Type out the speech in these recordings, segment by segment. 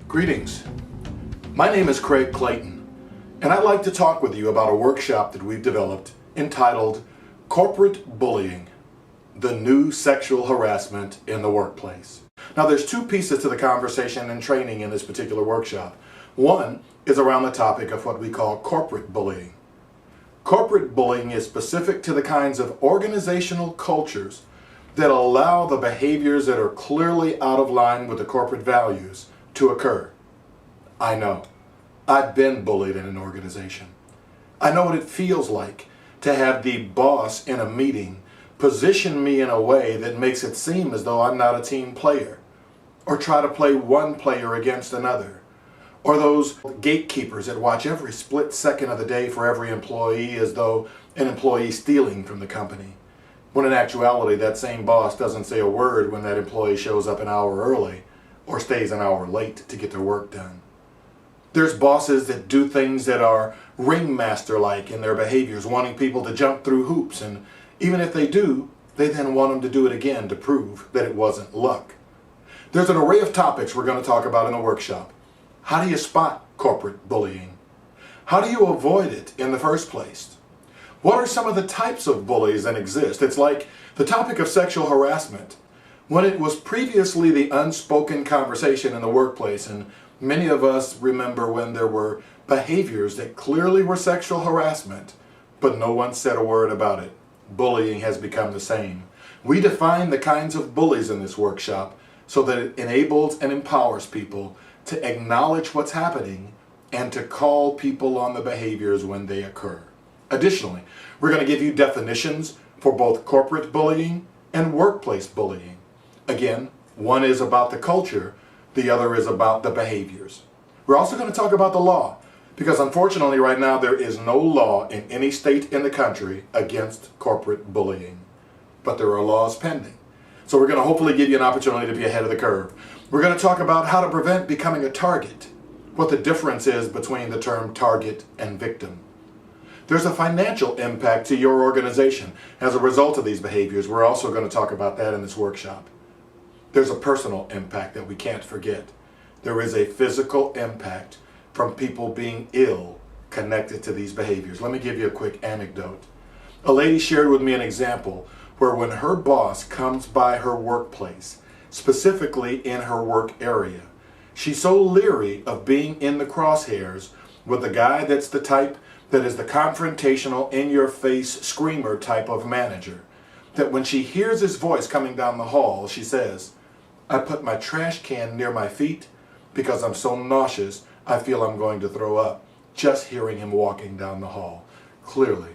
Greetings. My name is Craig Clayton, and I'd like to talk with you about a workshop that we've developed entitled Corporate Bullying, the New Sexual Harassment in the Workplace. Now, there's two pieces to the conversation and training in this particular workshop. One is around the topic of what we call corporate bullying. Corporate bullying is specific to the kinds of organizational cultures that allow the behaviors that are clearly out of line with the corporate values to occur. I know. I've been bullied in an organization. I know what it feels like to have the boss in a meeting position me in a way that makes it seem as though I'm not a team player, or try to play one player against another, or those gatekeepers that watch every split second of the day for every employee as though an employee stealing from the company, when in actuality that same boss doesn't say a word when that employee shows up an hour early or stays an hour late to get their work done. There's bosses that do things that are ringmaster-like in their behaviors, wanting people to jump through hoops, and even if they do, they then want them to do it again to prove that it wasn't luck. There's an array of topics we're going to talk about in the workshop. How do you spot corporate bullying? How do you avoid it in the first place? What are some of the types of bullies that exist? It's like the topic of sexual harassment. When it was previously the unspoken conversation in the workplace, and many of us remember when there were behaviors that clearly were sexual harassment, but no one said a word about it. Bullying has become the same. We define the kinds of bullies in this workshop so that it enables and empowers people to acknowledge what's happening and to call people on the behaviors when they occur. Additionally, we're going to give you definitions for both corporate bullying and workplace bullying. Again, one is about the culture, the other is about the behaviors. We're also going to talk about the law, because unfortunately right now there is no law in any state in the country against corporate bullying. But there are laws pending. So we're going to hopefully give you an opportunity to be ahead of the curve. We're going to talk about how to prevent becoming a target, what the difference is between the term target and victim. There's a financial impact to your organization as a result of these behaviors. We're also going to talk about that in this workshop. There's a personal impact that we can't forget. There is a physical impact from people being ill connected to these behaviors. Let me give you a quick anecdote. A lady shared with me an example where when her boss comes by her workplace, specifically in her work area, she's so leery of being in the crosshairs with the guy that's the type that is the confrontational, in-your-face screamer type of manager, that when she hears his voice coming down the hall, she says, "I put my trash can near my feet because I'm so nauseous I feel I'm going to throw up just hearing him walking down the hall." Clearly,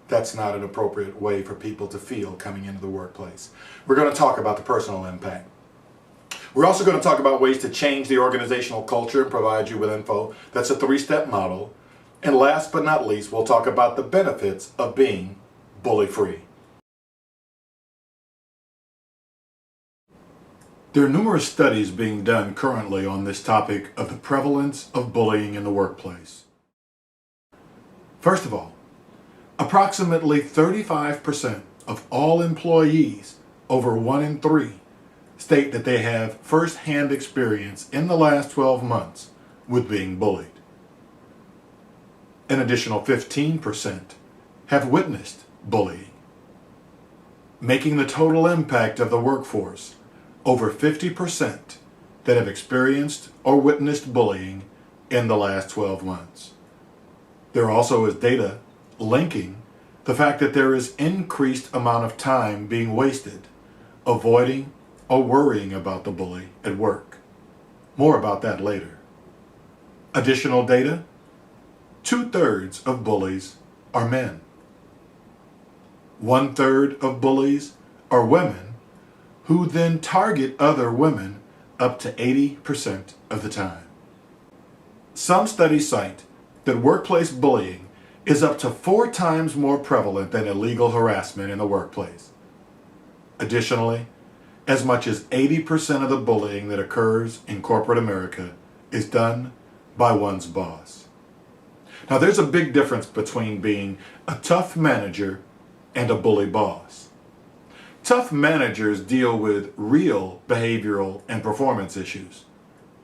that's not an appropriate way for people to feel coming into the workplace. We're going to talk about the personal impact. We're also going to talk about ways to change the organizational culture and provide you with info. That's a 3-step model. And last but not least, we'll talk about the benefits of being bully-free. There are numerous studies being done currently on this topic of the prevalence of bullying in the workplace. First of all, approximately 35% of all employees, over 1 in 3, state that they have first-hand experience in the last 12 months with being bullied. An additional 15% have witnessed bullying, making the total impact of the workforce over 50% that have experienced or witnessed bullying in the last 12 months. There also is data linking the fact that there is increased amount of time being wasted avoiding or worrying about the bully at work. More about that later. Additional data: 2/3 of bullies are men. 1/3 of bullies are women, who then target other women up to 80% of the time. Some studies cite that workplace bullying is up to 4 times more prevalent than illegal harassment in the workplace. Additionally, as much as 80% of the bullying that occurs in corporate America is done by one's boss. Now, there's a big difference between being a tough manager and a bully boss. Tough managers deal with real behavioral and performance issues.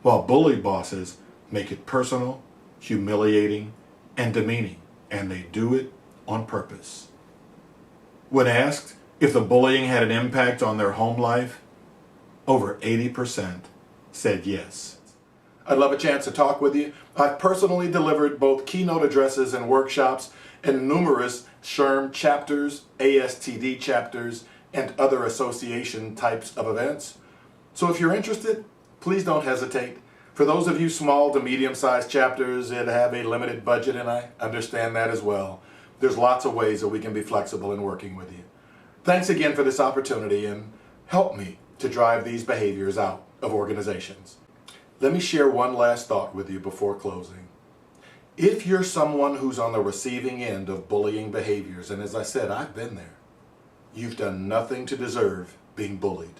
while bully bosses make it personal, humiliating, and demeaning, and they do it on purpose. When asked if the bullying had an impact on their home life, over 80% said yes. I'd love a chance to talk with you. I've personally delivered both keynote addresses and workshops in numerous SHRM chapters, ASTD chapters, and other association types of events. So if you're interested, please don't hesitate. For those of you small to medium-sized chapters that have a limited budget, and I understand that as well, there's lots of ways that we can be flexible in working with you. Thanks again for this opportunity, and help me to drive these behaviors out of organizations. Let me share one last thought with you before closing. If you're someone who's on the receiving end of bullying behaviors, and as I said, I've been there, you've done nothing to deserve being bullied.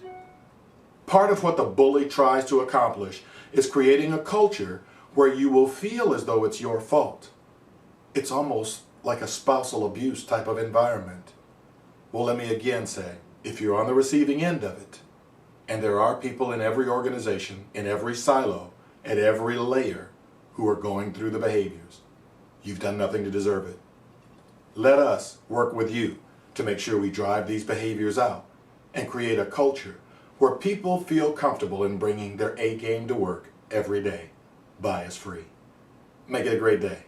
Part of what the bully tries to accomplish is creating a culture where you will feel as though it's your fault. It's almost like a spousal abuse type of environment. Well, let me again say, if you're on the receiving end of it, and there are people in every organization, in every silo, at every layer who are going through the behaviors, you've done nothing to deserve it. Let us work with you to make sure we drive these behaviors out and create a culture where people feel comfortable in bringing their A game to work every day, bias-free. Make it a great day.